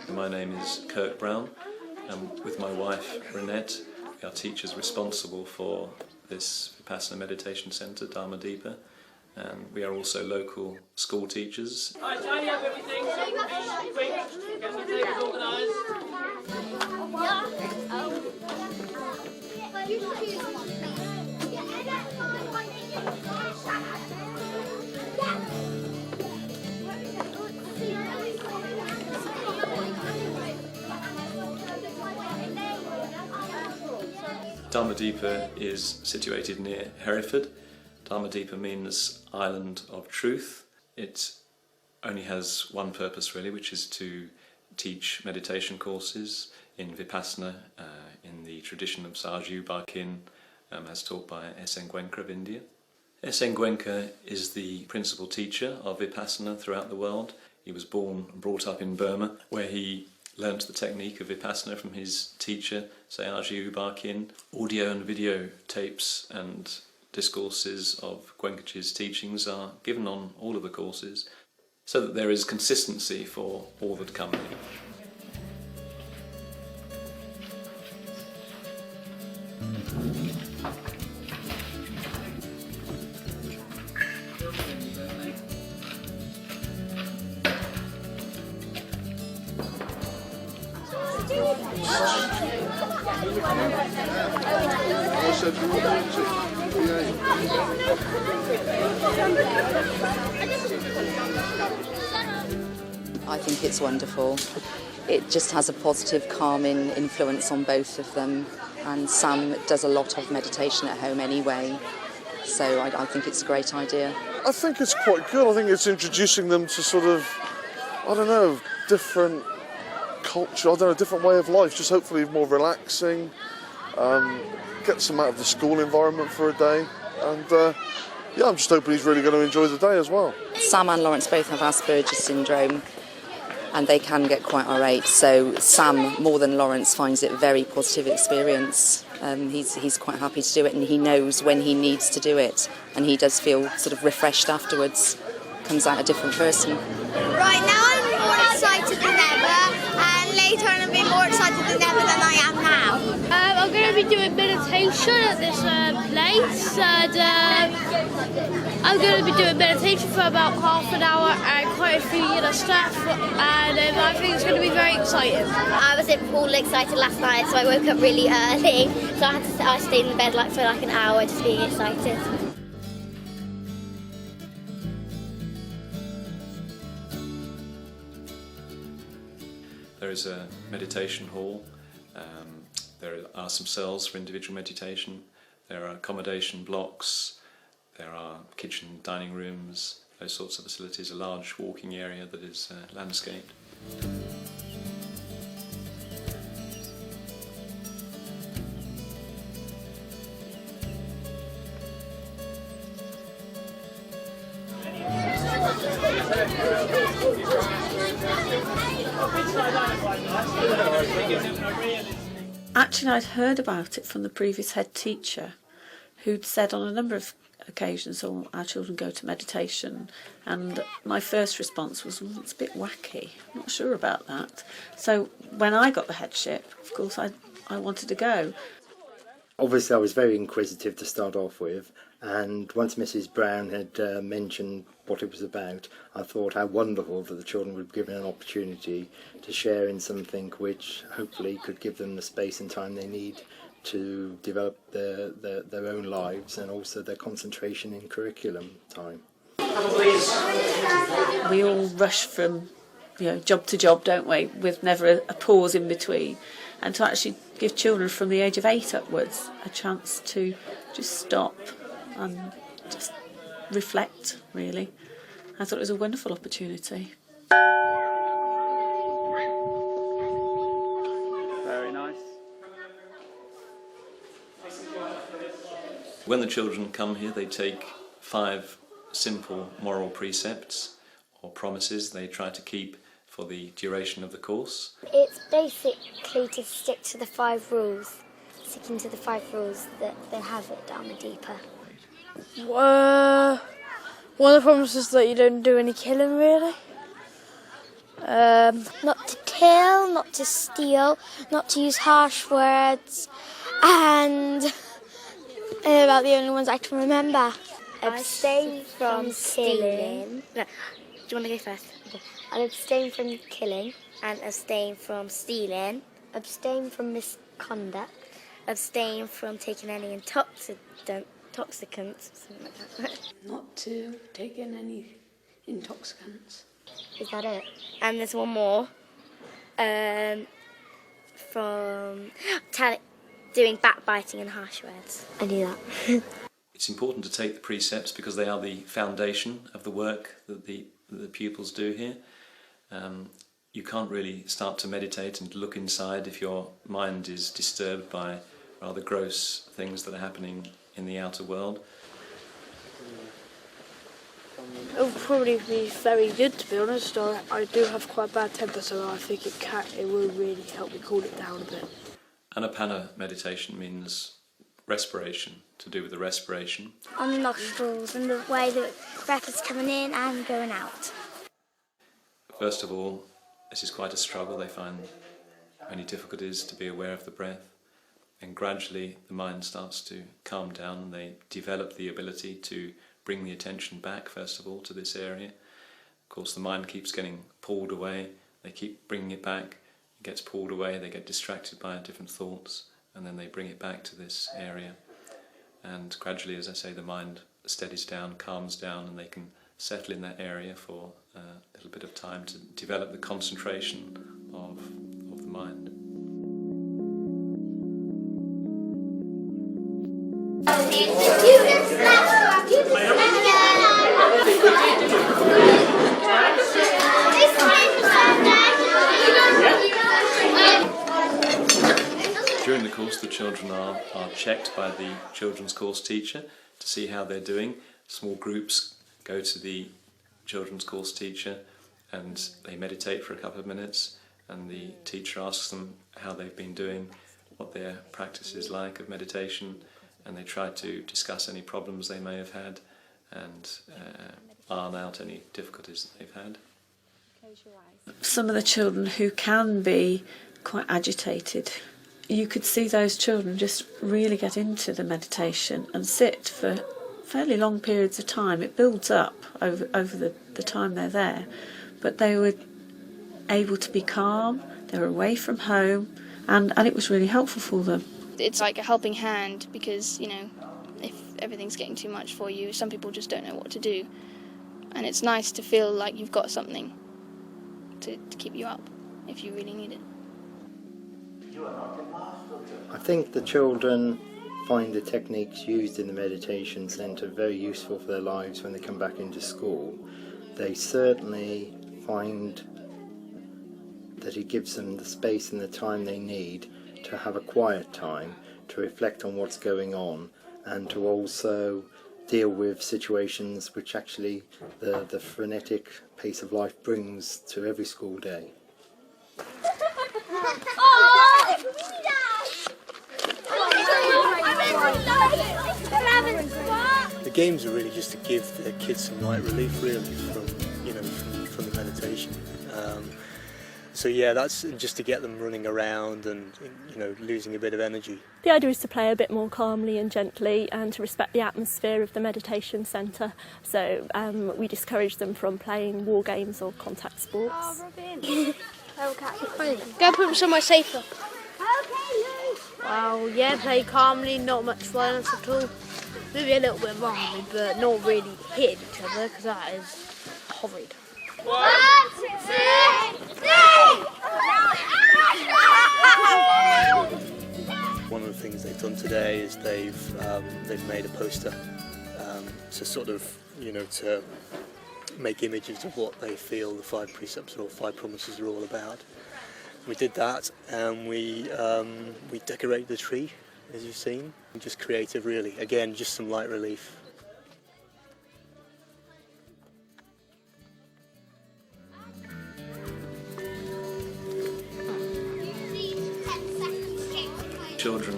My name is Kirk Brown, and with my wife Renette, we are teachers responsible for this Vipassana meditation centre, Dharma Deepa, and we are also local school teachers. Alright, tidy up everything, quick, get the tables organised. Dharma Deepa is situated near Hereford. Dharma Deepa means Island of Truth. It only has one purpose really, which is to teach meditation courses in Vipassana in the tradition of Sarju Barkin, as taught by S. N. Goenka of India. S. N. Goenka is the principal teacher of Vipassana throughout the world. He was born and brought up in Burma, where he learnt the technique of Vipassana from his teacher, Sayagyi Barkin. Audio and video tapes and discourses of Goenkaji's teachings are given on all of the courses, so that there is consistency for all that come in. I think it's wonderful. It just has a positive, calming influence on both of them, and Sam does a lot of meditation at home anyway, so I think it's a great idea. I think it's quite good. I think it's introducing them to sort of, I don't know, different culture, I don't know, different way of life, just hopefully more relaxing, get some out of the school environment for a day, and yeah, I'm just hoping he's really going to enjoy the day as well. Sam and Lawrence both have Asperger's syndrome, and they can get quite irate, so Sam, more than Lawrence, finds it a very positive experience. He's quite happy to do it, and he knows when he needs to do it, and he does feel sort of refreshed afterwards, comes out a different person. Right now I'm more excited than ever, and later on I'll be more excited than ever than I am now. I'm going to be doing meditation at this place, and I'm going to be doing meditation for about half an hour and quite a few staff, and I think it's going to be very exciting. I was all excited last night, so I woke up really early, so I stayed in bed for an hour just being excited. There is a meditation hall, there are some cells for individual meditation, there are accommodation blocks, there are kitchen, dining rooms, those sorts of facilities, a large walking area that is landscaped. Actually, I'd heard about it from the previous head teacher, who'd said on a number of occasions, "Oh, our children go to meditation," and my first response was, "Well, it's a bit wacky, I'm not sure about that." So when I got the headship, of course, I wanted to go. Obviously I was very inquisitive to start off with, and once Mrs. Brown had mentioned what it was about, I thought how wonderful that the children would be given an opportunity to share in something which hopefully could give them the space and time they need to develop their own lives, and also their concentration in curriculum time. We all rush from job to job, don't we, with never a pause in between, and to actually give children from the age of 8 upwards a chance to just stop and just reflect, really. I thought it was a wonderful opportunity. Very nice. When the children come here, they take 5 simple moral precepts or promises they try to keep for the duration of the course. It's basically to stick to the 5 rules, sticking to the 5 rules that they have at Dharma Deepa. One of the promises is that you don't do any killing, really. Not to kill, not to steal, not to use harsh words, and about the only ones I can remember. Abstain from stealing. No, do you want to go first? Okay. I'll abstain from killing and abstain from stealing. Abstain from misconduct. Abstain from taking any intoxicants, something like that. Not to take in any intoxicants. Is that it? And there's one more. From doing backbiting and harsh words. I do that. It's important to take the precepts because they are the foundation of the work that the pupils do here. You can't really start to meditate and look inside if your mind is disturbed by rather gross things that are happening in the outer world. It would probably be very good, to be honest. I do have quite a bad temper, so I think it will really help me cool it down a bit. Anapana meditation means respiration, to do with the respiration. On the nostrils and the way the breath is coming in and going out. First of all, this is quite a struggle. They find many difficulties to be aware of the breath. And gradually the mind starts to calm down and they develop the ability to bring the attention back, first of all, to this area. Of course, the mind keeps getting pulled away. They keep bringing it back. It gets pulled away. They get distracted by different thoughts, and then they bring it back to this area. And gradually, as I say, the mind steadies down, calms down, and they can settle in that area for a little bit of time to develop the concentration of the mind. During the course, the children are checked by the children's course teacher to see how they're doing. Small groups go to the children's course teacher and they meditate for a couple of minutes, and the teacher asks them how they've been doing, what their practice is like of meditation, and they try to discuss any problems they may have had and iron out any difficulties that they've had. Some of the children who can be quite agitated, you could see those children just really get into the meditation and sit for fairly long periods of time. It builds up over the time they're there, but they were able to be calm, they were away from home, and it was really helpful for them. It's like a helping hand because, if everything's getting too much for you, some people just don't know what to do. And it's nice to feel like you've got something to keep you up if you really need it. I think the children find the techniques used in the meditation centre very useful for their lives when they come back into school. They certainly find that it gives them the space and the time they need to have a quiet time, to reflect on what's going on, and to also deal with situations which actually the frenetic pace of life brings to every school day. The games are really just to give the kids some light relief, really, from the meditation. So yeah, that's just to get them running around and losing a bit of energy. The idea is to play a bit more calmly and gently and to respect the atmosphere of the meditation centre. So we discourage them from playing war games or contact sports. Oh, Robin. Go put them somewhere safer. Well, yeah, play calmly, not much violence at all. Maybe a little bit violently, but not really hitting each other, because that is horrid. 1, 2, 3. One of the things they've done today is they've made a poster to sort of to make images of what they feel the 5 precepts or 5 promises are all about. We did that, and we decorated the tree, as you've seen. Just creative, really. Again, just some light relief. Children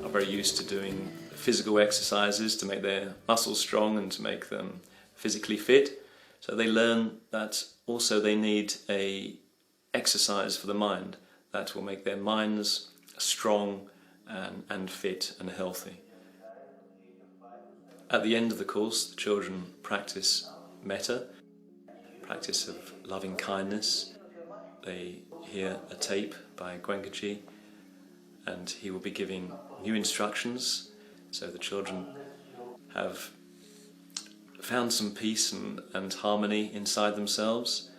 are very used to doing physical exercises to make their muscles strong and to make them physically fit. So they learn that also they need a exercise for the mind that will make their minds strong and fit and healthy. At the end of the course, the children practice metta, practice of loving kindness. They hear a tape by Gwenkaji, and he will be giving new instructions, so the children have found some peace and harmony inside themselves,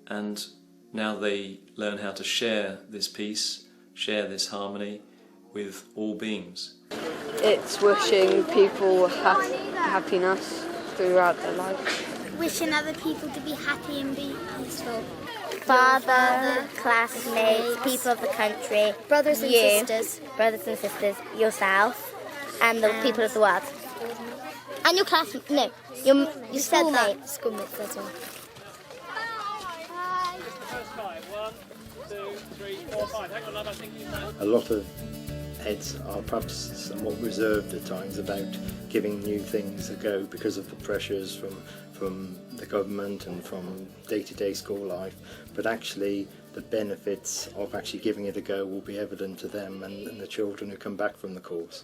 and now they learn how to share this peace, share this harmony with all beings. It's wishing people happiness throughout their life. Wishing other people to be happy and be peaceful. Father, classmates, people of the country, Brothers and sisters. brothers and sisters, yourself, and the people of the world. And your classmates, no, your schoolmates. Schoolmates, that's all. 1, 2, 3, 4, 5. Hang on, love, I think you know. A lot of heads are perhaps somewhat reserved at times about giving new things a go because of the pressures from the government and from day-to-day school life, but actually the benefits of actually giving it a go will be evident to them and the children who come back from the course.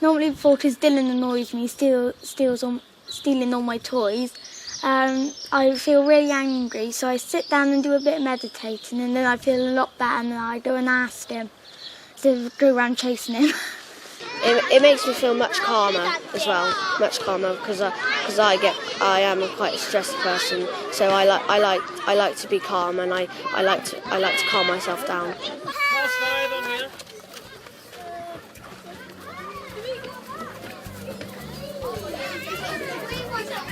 Normally before, because Dylan annoys me, stealing all my toys, I feel really angry, so I sit down and do a bit of meditating, and then I feel a lot better, and then I go and ask him to go around chasing him. It makes me feel much calmer as well, much calmer, because I am quite a stressed person, so I like to be calm, and I like to calm myself down. Pass 5 on here.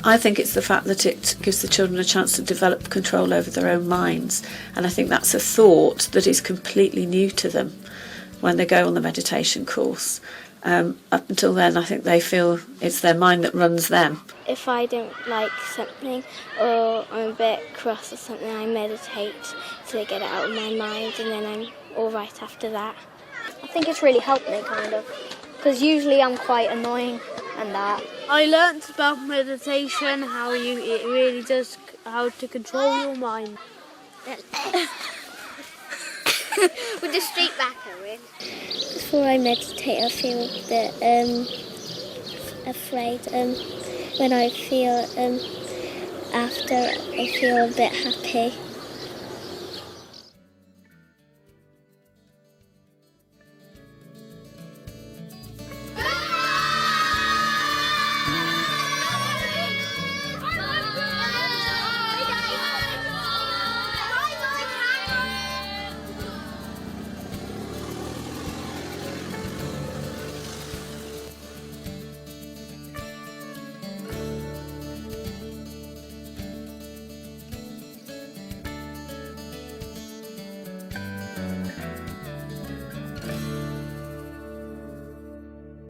I think it's the fact that it gives the children a chance to develop control over their own minds, and I think that's a thought that is completely new to them when they go on the meditation course. Up until then, I think they feel it's their mind that runs them. If I don't like something or I'm a bit cross or something, I meditate to get it out of my mind, and then I'm all right after that. I think it's really helped me, kind of, because usually I'm quite annoying and that. I learnt about meditation, it really does, how to control your mind. With the straight back, Owen. Before I meditate, I feel a bit afraid. When I feel after, I feel a bit happy.